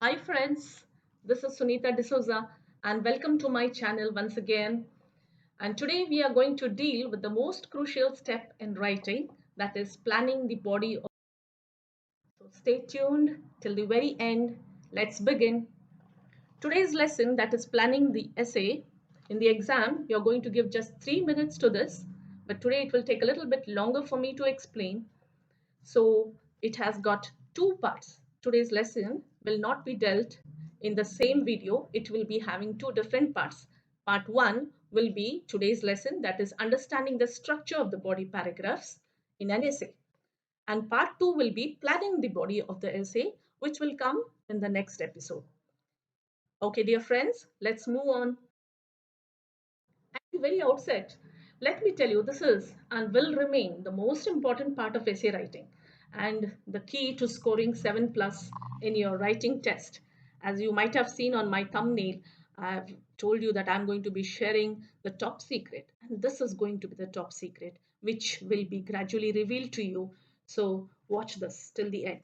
Hi friends, this is Sunita D'Souza and welcome to my channel once again. And today we are going to deal with the most crucial step in writing, that is planning the body. So stay tuned till the very end. Let's begin. Today's lesson, that is planning the essay. In the exam, you're going to give just 3 minutes to this, but today it will take a little bit longer for me to explain. So it has got two parts. Today's lesson will not be dealt in the same video. It will be having two different parts. Part 1 will be today's lesson, that is understanding the structure of the body paragraphs in an essay. And part 2 will be planning the body of the essay, which will come in the next episode. Okay, dear friends, let's move on. At the very outset, let me tell you this is and will remain the most important part of essay writing and the key to scoring 7 plus in your writing test. As you might have seen on my thumbnail, I've told you that I'm going to be sharing the top secret, and this is going to be the top secret, which will be gradually revealed to you. So watch this till the end.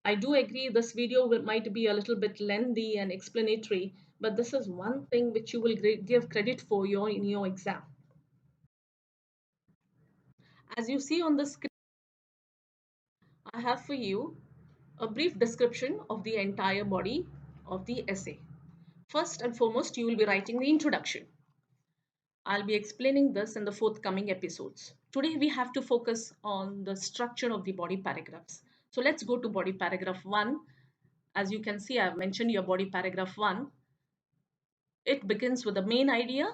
I do agree this video might be a little bit lengthy and explanatory, but this is one thing which you will give credit for in your exam. As you see on the screen, I have for you a brief description of the entire body of the essay. First and foremost, you will be writing the introduction. I'll be explaining this in the forthcoming episodes. Today we have to focus on the structure of the body paragraphs. So let's go to body paragraph 1. As you can see, I've mentioned your body paragraph 1. It begins with the main idea,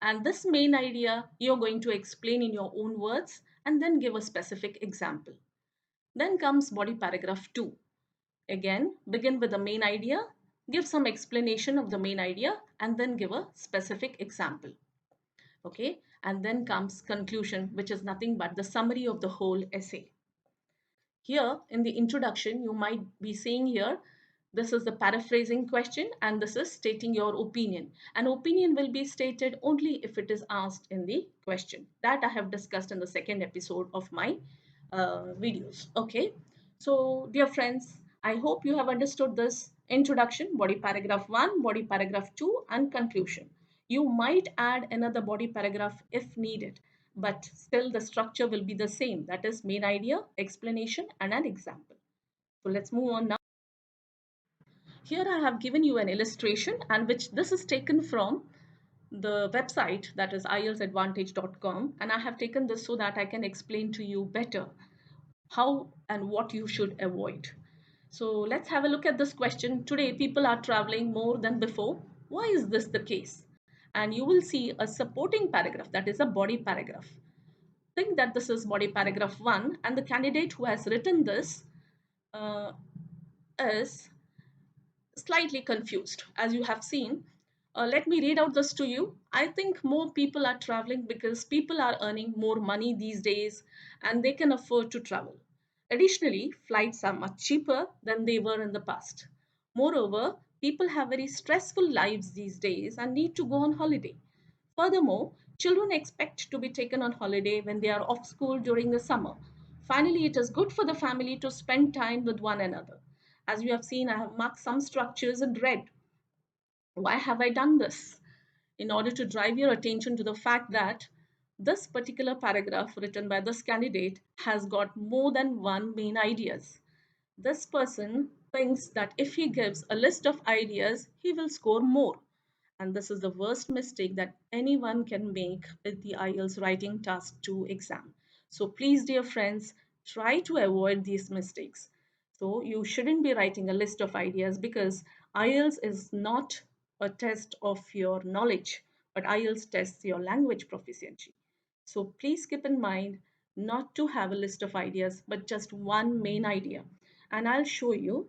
and this main idea you're going to explain in your own words and then give a specific example. Then comes body paragraph 2. Again, begin with the main idea, give some explanation of the main idea, and then give a specific example. Okay, and then comes conclusion, which is nothing but the summary of the whole essay. Here in the introduction, you might be seeing here, this is the paraphrasing question and this is stating your opinion. An opinion will be stated only if it is asked in the question. That I have discussed in the second episode of my videos. Okay, so dear friends, I hope you have understood this introduction, body paragraph 1, body paragraph 2 and conclusion. You might add another body paragraph if needed, but still the structure will be the same. That is main idea, explanation and an example. So let's move on now. Here I have given you an illustration and which this is taken from the website, that is IELTSadvantage.com, and I have taken this so that I can explain to you better how and what you should avoid. So let's have a look at this question. Today people are traveling more than before. Why is this the case? And you will see a supporting paragraph, that is a body paragraph. Think that this is body paragraph 1 and the candidate who has written this uh, is slightly confused, as you have seen. Let me read out this to you. I think more people are traveling because people are earning more money these days and they can afford to travel. Additionally, flights are much cheaper than they were in the past. Moreover, people have very stressful lives these days and need to go on holiday. Furthermore, children expect to be taken on holiday when they are off school during the summer. Finally, it is good for the family to spend time with one another. As you have seen, I have marked some structures in red. Why have I done this? In order to drive your attention to the fact that this particular paragraph written by this candidate has got more than one main ideas. This person thinks that if he gives a list of ideas, he will score more. And this is the worst mistake that anyone can make with the IELTS Writing Task 2 exam. So please, dear friends, try to avoid these mistakes. So you shouldn't be writing a list of ideas because IELTS is not a test of your knowledge, but IELTS tests your language proficiency. So please keep in mind not to have a list of ideas, but just one main idea. And I'll show you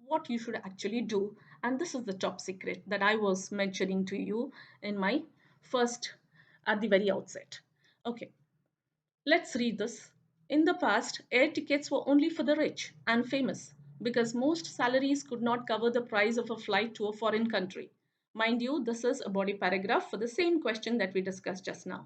what you should actually do. And this is the top secret that I was mentioning to you in my first, at the very outset. Okay, let's read this. In the past, air tickets were only for the rich and famous because most salaries could not cover the price of a flight to a foreign country. Mind you, this is a body paragraph for the same question that we discussed just now.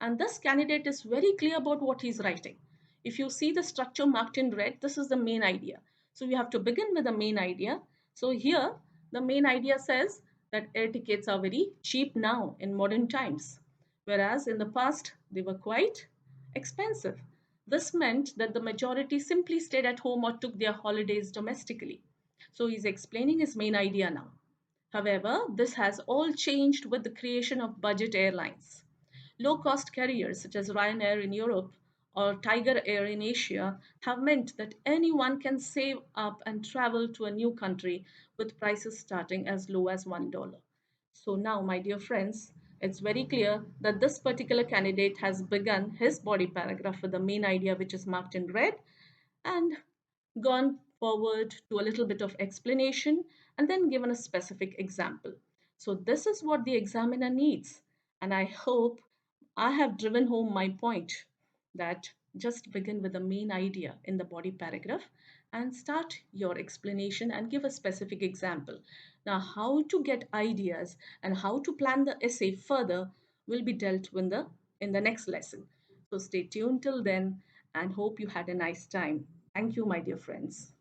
And this candidate is very clear about what he's writing. If you see the structure marked in red, this is the main idea. So you have to begin with the main idea. So here, the main idea says that air tickets are very cheap now in modern times, whereas in the past they were quite expensive. This meant that the majority simply stayed at home or took their holidays domestically. So he's explaining his main idea now. However, this has all changed with the creation of budget airlines. Low-cost carriers such as Ryanair in Europe or Tiger Air in Asia have meant that anyone can save up and travel to a new country with prices starting as low as $1. So now, my dear friends, it's very clear that this particular candidate has begun his body paragraph with the main idea, which is marked in red, and gone forward to a little bit of explanation and then given a specific example. So this is what the examiner needs. And I hope I have driven home my point that just begin with the main idea in the body paragraph and start your explanation and give a specific example. Now, how to get ideas and how to plan the essay further will be dealt with in the next lesson. So stay tuned till then and hope you had a nice time. Thank you, my dear friends.